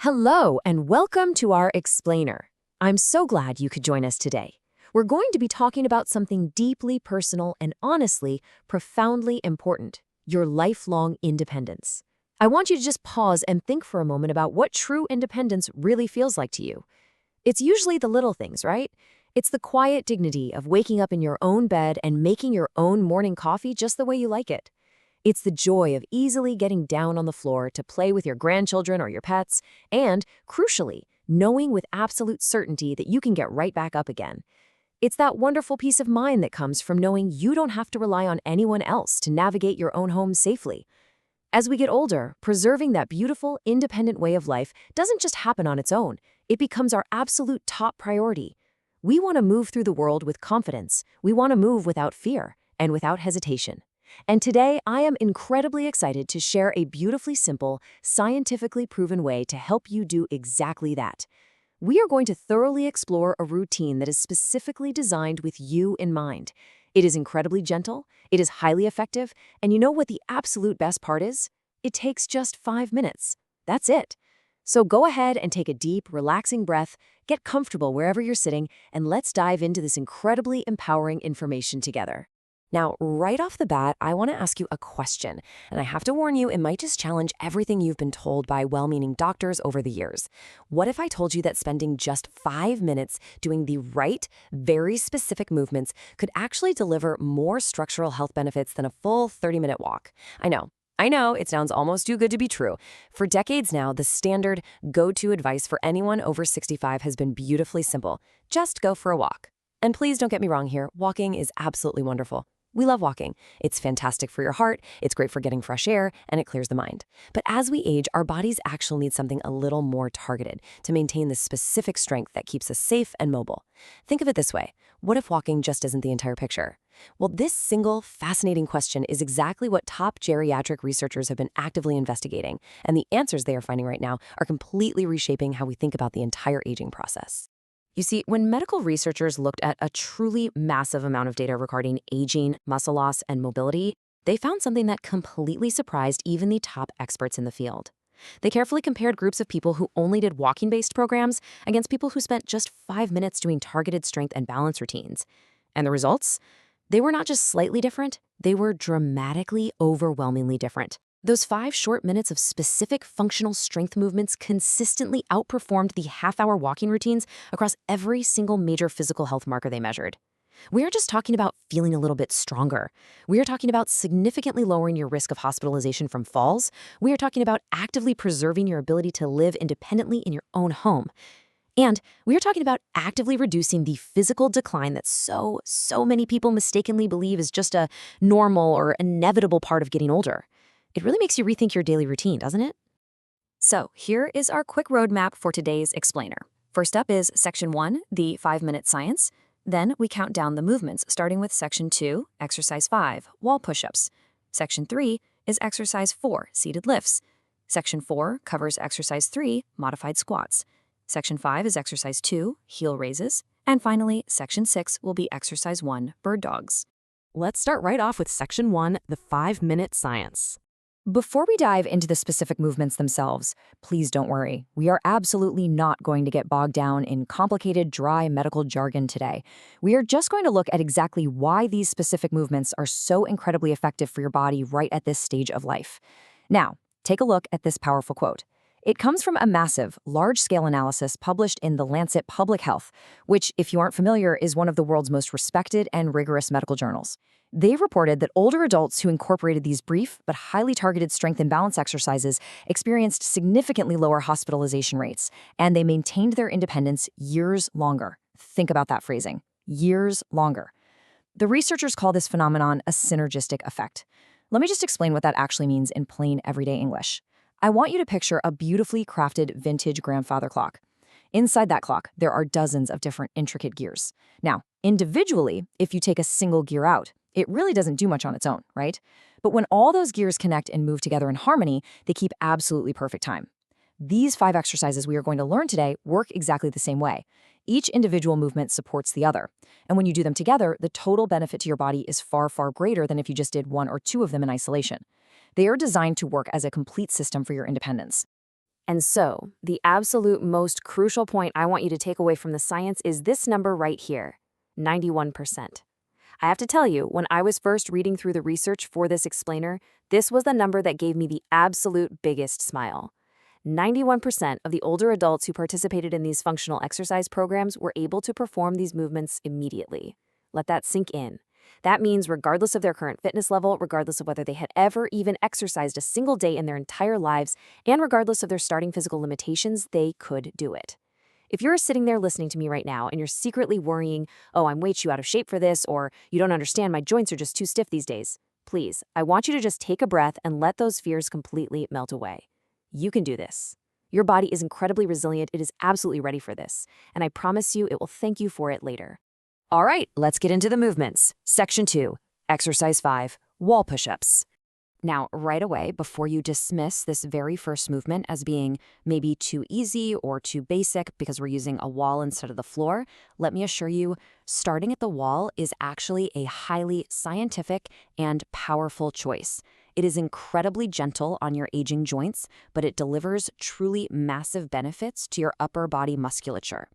Hello, and welcome to our Explainer. I'm so glad you could join us today. We're going to be talking about something deeply personal and honestly, profoundly important, your lifelong independence. I want you to just pause and think for a moment about what true independence really feels like to you. It's usually the little things, right? It's the quiet dignity of waking up in your own bed and making your own morning coffee just the way you like it. It's the joy of easily getting down on the floor to play with your grandchildren or your pets, and, crucially, knowing with absolute certainty that you can get right back up again. It's that wonderful peace of mind that comes from knowing you don't have to rely on anyone else to navigate your own home safely. As we get older, preserving that beautiful, independent way of life doesn't just happen on its own. It becomes our absolute top priority. We want to move through the world with confidence. We want to move without fear and without hesitation. And today, I am incredibly excited to share a beautifully simple, scientifically proven way to help you do exactly that. We are going to thoroughly explore a routine that is specifically designed with you in mind. It is incredibly gentle, it is highly effective, and you know what the absolute best part is? It takes just 5 minutes. That's it. So go ahead and take a deep, relaxing breath, get comfortable wherever you're sitting, and let's dive into this incredibly empowering information together. Now, right off the bat, I want to ask you a question, and I have to warn you, it might just challenge everything you've been told by well-meaning doctors over the years. What if I told you that spending just 5 minutes doing the right, very specific movements could actually deliver more structural health benefits than a full 30-minute walk? I know, it sounds almost too good to be true. For decades now, the standard go-to advice for anyone over 65 has been beautifully simple. Just go for a walk. And please don't get me wrong here, walking is absolutely wonderful. We love walking. It's fantastic for your heart, it's great for getting fresh air, and it clears the mind. But as we age, our bodies actually need something a little more targeted to maintain the specific strength that keeps us safe and mobile. Think of it this way. What if walking just isn't the entire picture? Well, this single, fascinating question is exactly what top geriatric researchers have been actively investigating, and the answers they are finding right now are completely reshaping how we think about the entire aging process. You see, when medical researchers looked at a truly massive amount of data regarding aging, muscle loss, and mobility, they found something that completely surprised even the top experts in the field. They carefully compared groups of people who only did walking-based programs against people who spent just 5 minutes doing targeted strength and balance routines. And the results? They were not just slightly different, they were dramatically, overwhelmingly different. Those 5 short minutes of specific functional strength movements consistently outperformed the half-hour walking routines across every single major physical health marker they measured. We aren't just talking about feeling a little bit stronger. We are talking about significantly lowering your risk of hospitalization from falls. We are talking about actively preserving your ability to live independently in your own home. And we are talking about actively reducing the physical decline that so many people mistakenly believe is just a normal or inevitable part of getting older. It really makes you rethink your daily routine, doesn't it? So here is our quick roadmap for today's explainer. First up is Section 1, the 5-minute science. Then we count down the movements, starting with Section 2, Exercise 5, wall push-ups. Section 3 is Exercise 4, seated lifts. Section 4 covers Exercise 3, modified squats. Section 5 is Exercise 2, heel raises. And finally, Section 6 will be Exercise 1, bird dogs. Let's start right off with Section 1, the 5-minute science. Before we dive into the specific movements themselves, please don't worry. We are absolutely not going to get bogged down in complicated, dry medical jargon today. We are just going to look at exactly why these specific movements are so incredibly effective for your body right at this stage of life. Now, take a look at this powerful quote. It comes from a massive, large-scale analysis published in The Lancet Public Health, which, if you aren't familiar, is one of the world's most respected and rigorous medical journals. They reported that older adults who incorporated these brief but highly targeted strength and balance exercises experienced significantly lower hospitalization rates, and they maintained their independence years longer. Think about that phrasing, years longer. The researchers call this phenomenon a synergistic effect. Let me just explain what that actually means in plain everyday English. I want you to picture a beautifully crafted vintage grandfather clock. Inside that clock, there are dozens of different intricate gears. Now, individually, if you take a single gear out, it really doesn't do much on its own, right? But when all those gears connect and move together in harmony, they keep absolutely perfect time. These 5 exercises we are going to learn today work exactly the same way. Each individual movement supports the other. And when you do them together, the total benefit to your body is far greater than if you just did 1 or 2 of them in isolation. They are designed to work as a complete system for your independence. And so, the absolute most crucial point I want you to take away from the science is this number right here, 91%. I have to tell you, when I was first reading through the research for this explainer, this was the number that gave me the absolute biggest smile. 91% of the older adults who participated in these functional exercise programs were able to perform these movements immediately. Let that sink in. That means regardless of their current fitness level, regardless of whether they had ever even exercised a single day in their entire lives, and regardless of their starting physical limitations, they could do it. If you're sitting there listening to me right now and you're secretly worrying, oh, I'm way too out of shape for this, or you don't understand, my joints are just too stiff these days, please, I want you to just take a breath and let those fears completely melt away. You can do this. Your body is incredibly resilient. It is absolutely ready for this, and I promise you it will thank you for it later. All right, let's get into the movements. Section 2, Exercise 5, Wall Push-Ups. Now, right away, before you dismiss this very first movement as being maybe too easy or too basic because we're using a wall instead of the floor, let me assure you, starting at the wall is actually a highly scientific and powerful choice. It is incredibly gentle on your aging joints, but it delivers truly massive benefits to your upper body musculature.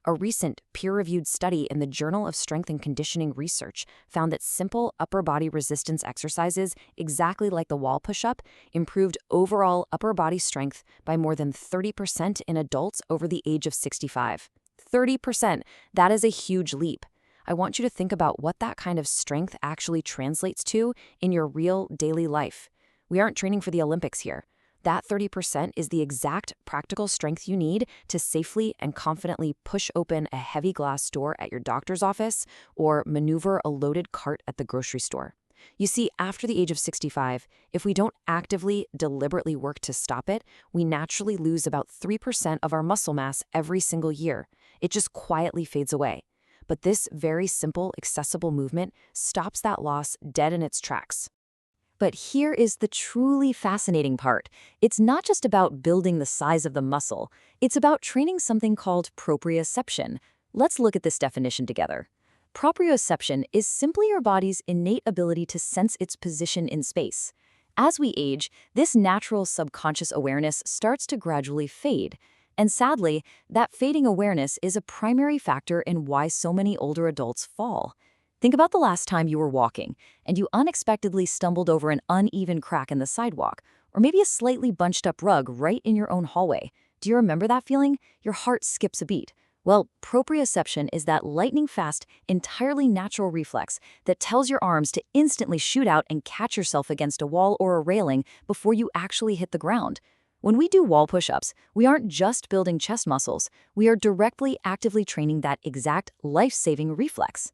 A recent peer-reviewed study in the Journal of Strength and Conditioning Research found that simple upper body resistance exercises, exactly like the wall push-up, improved overall upper body strength by more than 30% in adults over the age of 65. 30%, that is a huge leap. I want you to think about what that kind of strength actually translates to in your real daily life. We aren't training for the Olympics here. That 30% is the exact practical strength you need to safely and confidently push open a heavy glass door at your doctor's office or maneuver a loaded cart at the grocery store. You see, after the age of 65, if we don't actively, deliberately work to stop it, we naturally lose about 3% of our muscle mass every single year. It just quietly fades away. But this very simple, accessible movement stops that loss dead in its tracks. But here is the truly fascinating part. It's not just about building the size of the muscle. It's about training something called proprioception. Let's look at this definition together. Proprioception is simply your body's innate ability to sense its position in space. As we age, this natural subconscious awareness starts to gradually fade. And sadly, that fading awareness is a primary factor in why so many older adults fall. Think about the last time you were walking and you unexpectedly stumbled over an uneven crack in the sidewalk, or maybe a slightly bunched up rug right in your own hallway. Do you remember that feeling? Your heart skips a beat. Well, proprioception is that lightning-fast, entirely natural reflex that tells your arms to instantly shoot out and catch yourself against a wall or a railing before you actually hit the ground. When we do wall push-ups, we aren't just building chest muscles. We are directly actively training that exact life-saving reflex.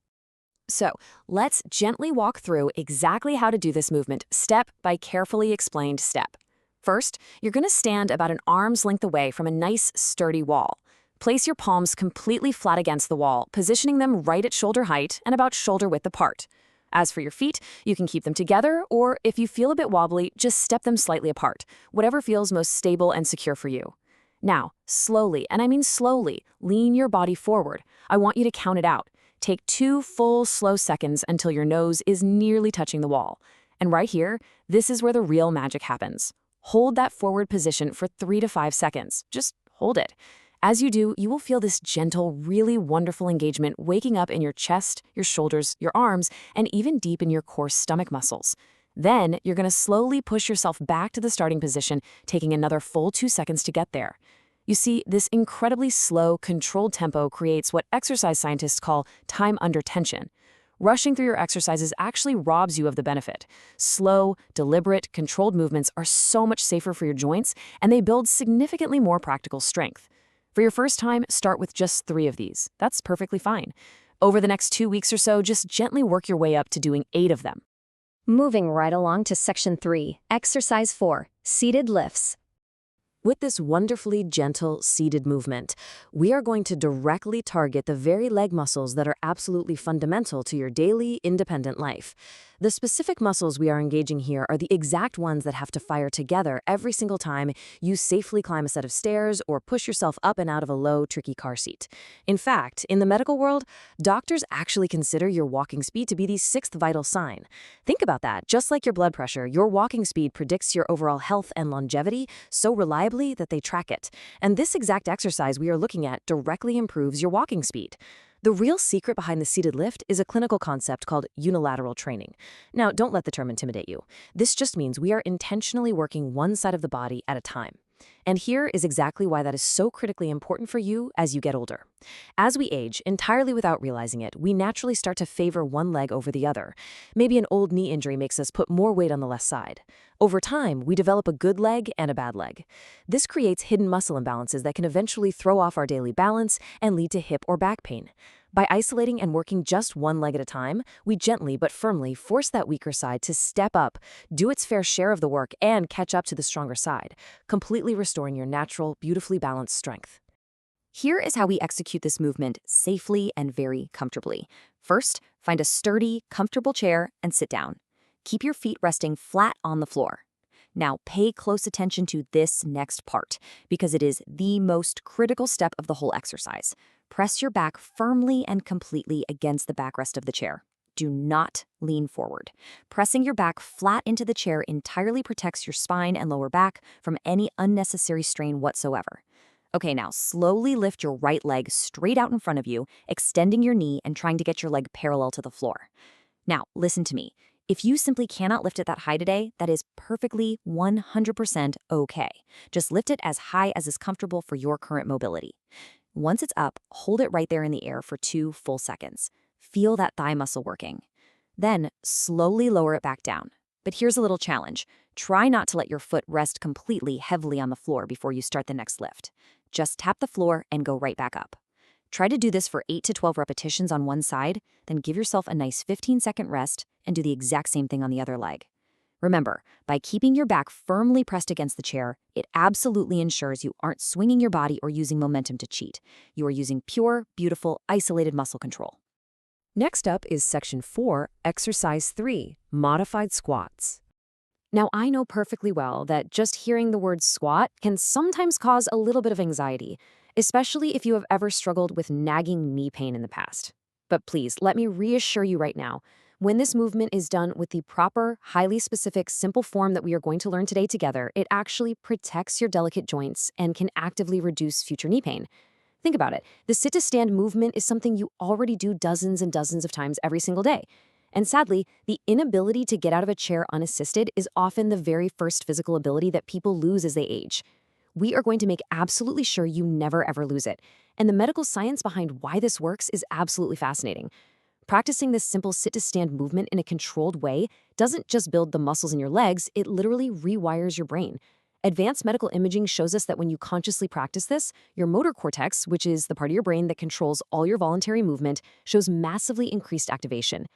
So, let's gently walk through exactly how to do this movement, step by carefully explained step. First, you're going to stand about an arm's length away from a nice, sturdy wall. Place your palms completely flat against the wall, positioning them right at shoulder height and about shoulder width apart. As for your feet, you can keep them together, or if you feel a bit wobbly, just step them slightly apart, whatever feels most stable and secure for you. Now, slowly, and I mean slowly, lean your body forward. I want you to count it out. Take 2 full, slow seconds until your nose is nearly touching the wall. And right here, this is where the real magic happens. Hold that forward position for 3 to 5 seconds. Just hold it. As you do, you will feel this gentle, really wonderful engagement waking up in your chest, your shoulders, your arms, and even deep in your core stomach muscles. Then, you're going to slowly push yourself back to the starting position, taking another full 2 seconds to get there. You see, this incredibly slow, controlled tempo creates what exercise scientists call time under tension. Rushing through your exercises actually robs you of the benefit. Slow, deliberate, controlled movements are so much safer for your joints, and they build significantly more practical strength. For your first time, start with just 3 of these. That's perfectly fine. Over the next 2 weeks or so, just gently work your way up to doing 8 of them. Moving right along to Section 3, Exercise 4, Seated Lifts. With this wonderfully gentle, seated movement, we are going to directly target the very leg muscles that are absolutely fundamental to your daily, independent life. The specific muscles we are engaging here are the exact ones that have to fire together every single time you safely climb a set of stairs or push yourself up and out of a low, tricky car seat. In fact, in the medical world, doctors actually consider your walking speed to be the sixth vital sign. Think about that. Just like your blood pressure, your walking speed predicts your overall health and longevity so reliably that they track it. And this exact exercise we are looking at directly improves your walking speed. The real secret behind the seated lift is a clinical concept called unilateral training. Now, don't let the term intimidate you. This just means we are intentionally working one side of the body at a time. And here is exactly why that is so critically important for you as you get older. As we age, entirely without realizing it, we naturally start to favor one leg over the other. Maybe an old knee injury makes us put more weight on the left side. Over time, we develop a good leg and a bad leg. This creates hidden muscle imbalances that can eventually throw off our daily balance and lead to hip or back pain. By isolating and working just one leg at a time, we gently but firmly force that weaker side to step up, do its fair share of the work, and catch up to the stronger side, completely restoring your natural, beautifully balanced strength. Here is how we execute this movement safely and very comfortably. First, find a sturdy, comfortable chair and sit down. Keep your feet resting flat on the floor. Now, pay close attention to this next part, because it is the most critical step of the whole exercise. Press your back firmly and completely against the backrest of the chair. Do not lean forward. Pressing your back flat into the chair entirely protects your spine and lower back from any unnecessary strain whatsoever. Okay, now slowly lift your right leg straight out in front of you, extending your knee and trying to get your leg parallel to the floor. Now, listen to me. If you simply cannot lift it that high today, that is perfectly 100% okay. Just lift it as high as is comfortable for your current mobility. Once it's up, hold it right there in the air for 2 full seconds. Feel that thigh muscle working. Then, slowly lower it back down. But here's a little challenge. Try not to let your foot rest completely heavily on the floor before you start the next lift. Just tap the floor and go right back up. Try to do this for 8 to 12 repetitions on one side, then give yourself a nice 15-second rest and do the exact same thing on the other leg. Remember, by keeping your back firmly pressed against the chair, it absolutely ensures you aren't swinging your body or using momentum to cheat. You are using pure, beautiful, isolated muscle control. Next up is Section 4, Exercise 3, Modified Squats. Now, I know perfectly well that just hearing the word squat can sometimes cause a little bit of anxiety, especially if you have ever struggled with nagging knee pain in the past. But please, let me reassure you right now, when this movement is done with the proper, highly specific, simple form that we are going to learn today together, it actually protects your delicate joints and can actively reduce future knee pain. Think about it. The sit-to-stand movement is something you already do dozens and dozens of times every single day. And sadly, the inability to get out of a chair unassisted is often the very first physical ability that people lose as they age. We are going to make absolutely sure you never ever lose it. And the medical science behind why this works is absolutely fascinating. Practicing this simple sit-to-stand movement in a controlled way doesn't just build the muscles in your legs, it literally rewires your brain. Advanced medical imaging shows us that when you consciously practice this, your motor cortex, which is the part of your brain that controls all your voluntary movement, shows massively increased activation.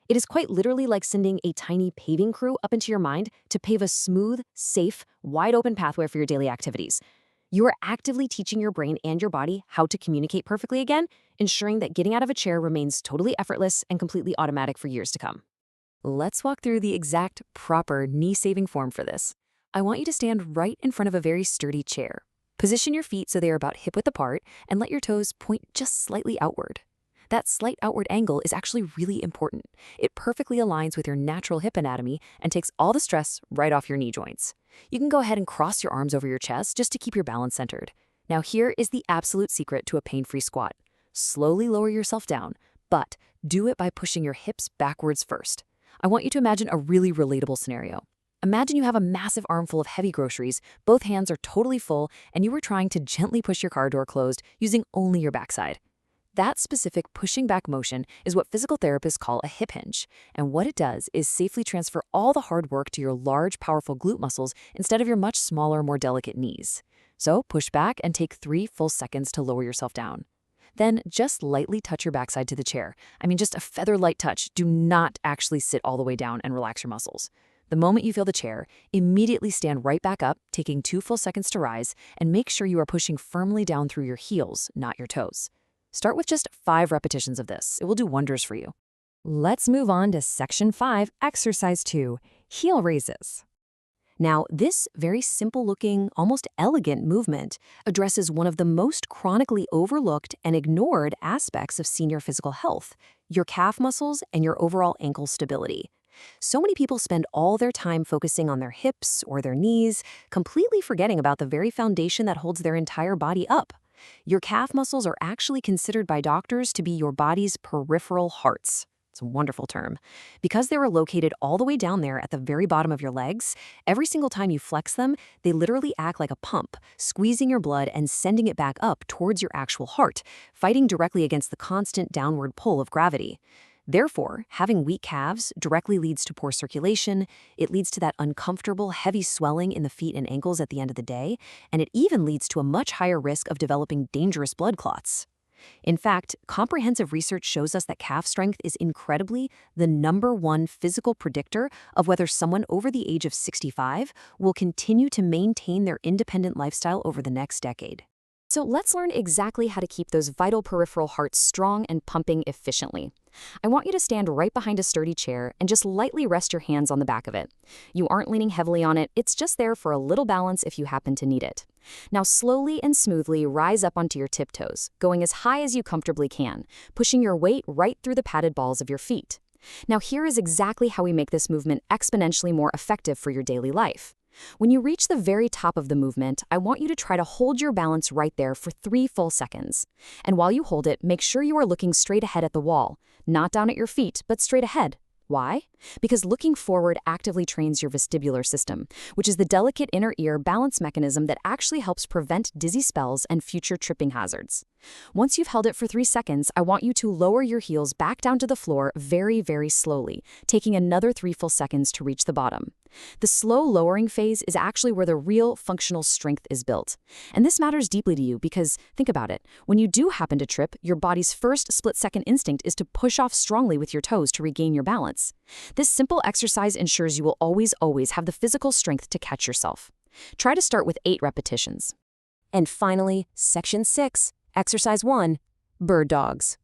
It is quite literally like sending a tiny paving crew up into your mind to pave a smooth, safe, wide-open pathway for your daily activities. You are actively teaching your brain and your body how to communicate perfectly again, ensuring that getting out of a chair remains totally effortless and completely automatic for years to come. Let's walk through the exact proper knee-saving form for this. I want you to stand right in front of a very sturdy chair. Position your feet so they are about hip-width apart and let your toes point just slightly outward. That slight outward angle is actually really important. It perfectly aligns with your natural hip anatomy and takes all the stress right off your knee joints. You can go ahead and cross your arms over your chest just to keep your balance centered. Now here is the absolute secret to a pain-free squat. Slowly lower yourself down, but do it by pushing your hips backwards first. I want you to imagine a really relatable scenario. Imagine you have a massive armful of heavy groceries, both hands are totally full, and you are trying to gently push your car door closed using only your backside. That specific pushing back motion is what physical therapists call a hip hinge, and what it does is safely transfer all the hard work to your large, powerful glute muscles instead of your much smaller, more delicate knees. So push back and take 3 full seconds to lower yourself down. Then just lightly touch your backside to the chair. I mean, just a feather-light touch. Do not actually sit all the way down and relax your muscles. The moment you feel the chair, immediately stand right back up, taking 2 full seconds to rise, and make sure you are pushing firmly down through your heels, not your toes. Start with just 5 repetitions of this. It will do wonders for you. Let's move on to Section 5, Exercise 2, Heel Raises. Now, this very simple-looking, almost elegant movement addresses one of the most chronically overlooked and ignored aspects of senior physical health, your calf muscles and your overall ankle stability. So many people spend all their time focusing on their hips or their knees, completely forgetting about the very foundation that holds their entire body up. Your calf muscles are actually considered by doctors to be your body's peripheral hearts. It's a wonderful term. Because they are located all the way down there at the very bottom of your legs, every single time you flex them, they literally act like a pump, squeezing your blood and sending it back up towards your actual heart, fighting directly against the constant downward pull of gravity. Therefore, having weak calves directly leads to poor circulation, it leads to that uncomfortable, heavy swelling in the feet and ankles at the end of the day, and it even leads to a much higher risk of developing dangerous blood clots. In fact, comprehensive research shows us that calf strength is incredibly the #1 physical predictor of whether someone over the age of 65 will continue to maintain their independent lifestyle over the next decade. So let's learn exactly how to keep those vital peripheral hearts strong and pumping efficiently. I want you to stand right behind a sturdy chair and just lightly rest your hands on the back of it. You aren't leaning heavily on it, it's just there for a little balance if you happen to need it. Now slowly and smoothly rise up onto your tiptoes, going as high as you comfortably can, pushing your weight right through the padded balls of your feet. Now here is exactly how we make this movement exponentially more effective for your daily life. When you reach the very top of the movement, I want you to try to hold your balance right there for 3 full seconds. And while you hold it, make sure you are looking straight ahead at the wall, not down at your feet, but straight ahead. Why? Because looking forward actively trains your vestibular system, which is the delicate inner ear balance mechanism that actually helps prevent dizzy spells and future tripping hazards. Once you've held it for 3 seconds, I want you to lower your heels back down to the floor very, very slowly, taking another 3 full seconds to reach the bottom. The slow lowering phase is actually where the real functional strength is built. And this matters deeply to you because, think about it, when you do happen to trip, your body's first split-second instinct is to push off strongly with your toes to regain your balance. This simple exercise ensures you will always have the physical strength to catch yourself. Try to start with 8 repetitions. And finally, Section 6, Exercise 1, Bird Dogs.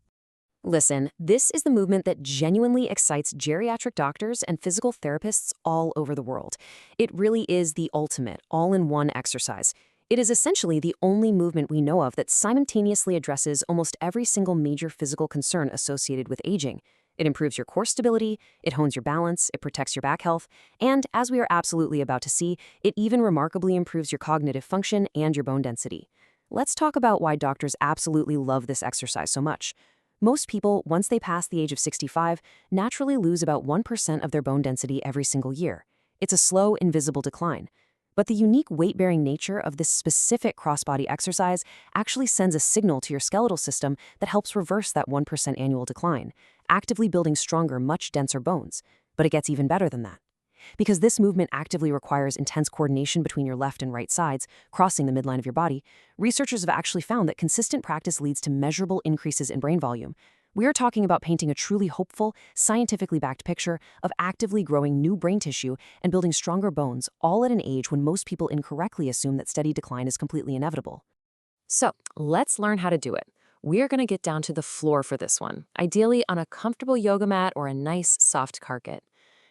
Listen, this is the movement that genuinely excites geriatric doctors and physical therapists all over the world. It really is the ultimate, all-in-one exercise. It is essentially the only movement we know of that simultaneously addresses almost every single major physical concern associated with aging. It improves your core stability, it hones your balance, it protects your back health, and, as we are absolutely about to see, it even remarkably improves your cognitive function and your bone density. Let's talk about why doctors absolutely love this exercise so much. Most people, once they pass the age of 65, naturally lose about 1% of their bone density every single year. It's a slow, invisible decline. But the unique weight-bearing nature of this specific cross-body exercise actually sends a signal to your skeletal system that helps reverse that 1% annual decline, actively building stronger, much denser bones. But it gets even better than that. Because this movement actively requires intense coordination between your left and right sides, crossing the midline of your body, researchers have actually found that consistent practice leads to measurable increases in brain volume. We are talking about painting a truly hopeful, scientifically backed picture of actively growing new brain tissue and building stronger bones, all at an age when most people incorrectly assume that steady decline is completely inevitable. So let's learn how to do it. We're going to get down to the floor for this one, ideally on a comfortable yoga mat or a nice, soft carpet.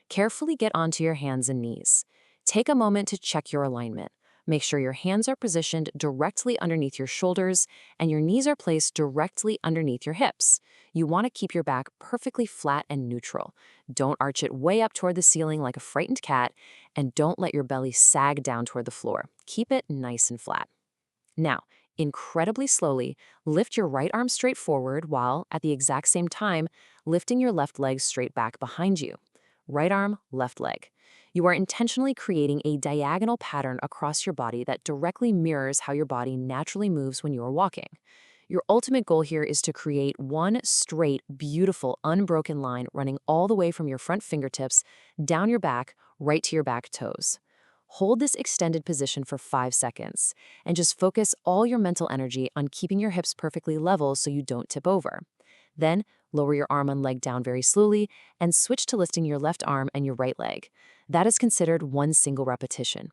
Carefully get onto your hands and knees. Take a moment to check your alignment. Make sure your hands are positioned directly underneath your shoulders and your knees are placed directly underneath your hips. You want to keep your back perfectly flat and neutral. Don't arch it way up toward the ceiling like a frightened cat, and don't let your belly sag down toward the floor. Keep it nice and flat. Now, incredibly slowly, lift your right arm straight forward while, at the exact same time, lifting your left leg straight back behind you. Right arm, left leg. You are intentionally creating a diagonal pattern across your body that directly mirrors how your body naturally moves when you are walking. Your ultimate goal here is to create one straight, beautiful, unbroken line running all the way from your front fingertips, down your back, right to your back toes. Hold this extended position for 5 seconds, and just focus all your mental energy on keeping your hips perfectly level so you don't tip over. Then, lower your arm and leg down very slowly and switch to lifting your left arm and your right leg. That is considered one single repetition.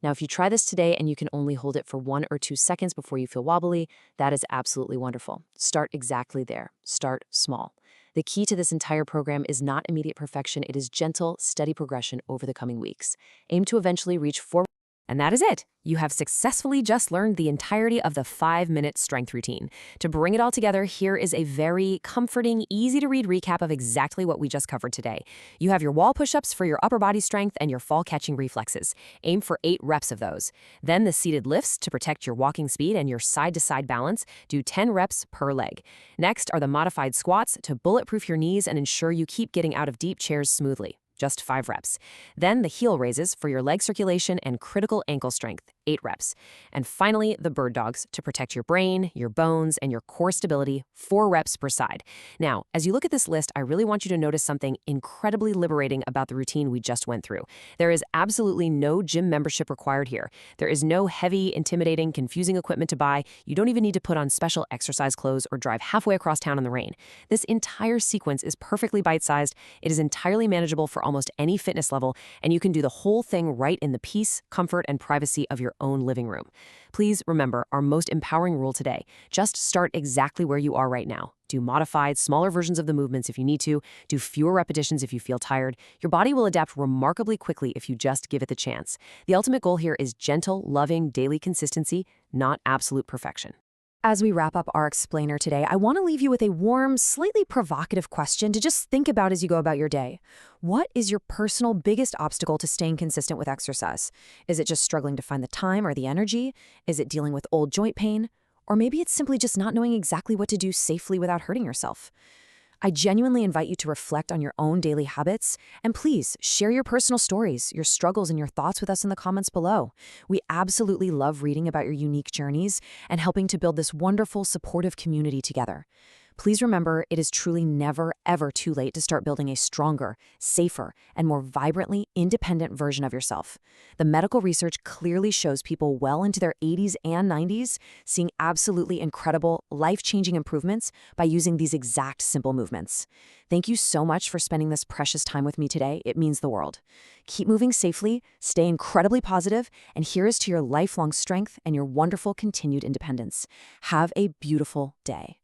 Now, if you try this today and you can only hold it for 1 or 2 seconds before you feel wobbly, that is absolutely wonderful. Start exactly there. Start small. The key to this entire program is not immediate perfection, it is gentle, steady progression over the coming weeks. Aim to eventually reach 4. And that is it. You have successfully just learned the entirety of the 5-minute strength routine. To bring it all together, here is a very comforting, easy-to-read recap of exactly what we just covered today. You have your wall push-ups for your upper body strength and your fall-catching reflexes. Aim for 8 reps of those. Then the seated lifts to protect your walking speed and your side-to-side balance. Do 10 reps per leg. Next are the modified squats to bulletproof your knees and ensure you keep getting out of deep chairs smoothly. Just 5 reps. Then the heel raises for your leg circulation and critical ankle strength, 8 reps. And finally, the bird dogs to protect your brain, your bones, and your core stability, 4 reps per side. Now, as you look at this list, I really want you to notice something incredibly liberating about the routine we just went through. There is absolutely no gym membership required here. There is no heavy, intimidating, confusing equipment to buy. You don't even need to put on special exercise clothes or drive halfway across town in the rain. This entire sequence is perfectly bite-sized. It is entirely manageable for almost any fitness level, and you can do the whole thing right in the peace, comfort, and privacy of your own living room. Please remember our most empowering rule today. Just start exactly where you are right now. Do modified, smaller versions of the movements if you need to. Do fewer repetitions if you feel tired. Your body will adapt remarkably quickly if you just give it the chance. The ultimate goal here is gentle, loving, daily consistency, not absolute perfection. As we wrap up our explainer today, I want to leave you with a warm, slightly provocative question to just think about as you go about your day. What is your personal biggest obstacle to staying consistent with exercise? Is it just struggling to find the time or the energy? Is it dealing with old joint pain? Or maybe it's simply just not knowing exactly what to do safely without hurting yourself. I genuinely invite you to reflect on your own daily habits, and please share your personal stories, your struggles, and your thoughts with us in the comments below. We absolutely love reading about your unique journeys and helping to build this wonderful, supportive community together. Please remember, it is truly never, ever too late to start building a stronger, safer, and more vibrantly independent version of yourself. The medical research clearly shows people well into their 80s and 90s seeing absolutely incredible, life-changing improvements by using these exact simple movements. Thank you so much for spending this precious time with me today. It means the world. Keep moving safely, stay incredibly positive, and here is to your lifelong strength and your wonderful continued independence. Have a beautiful day.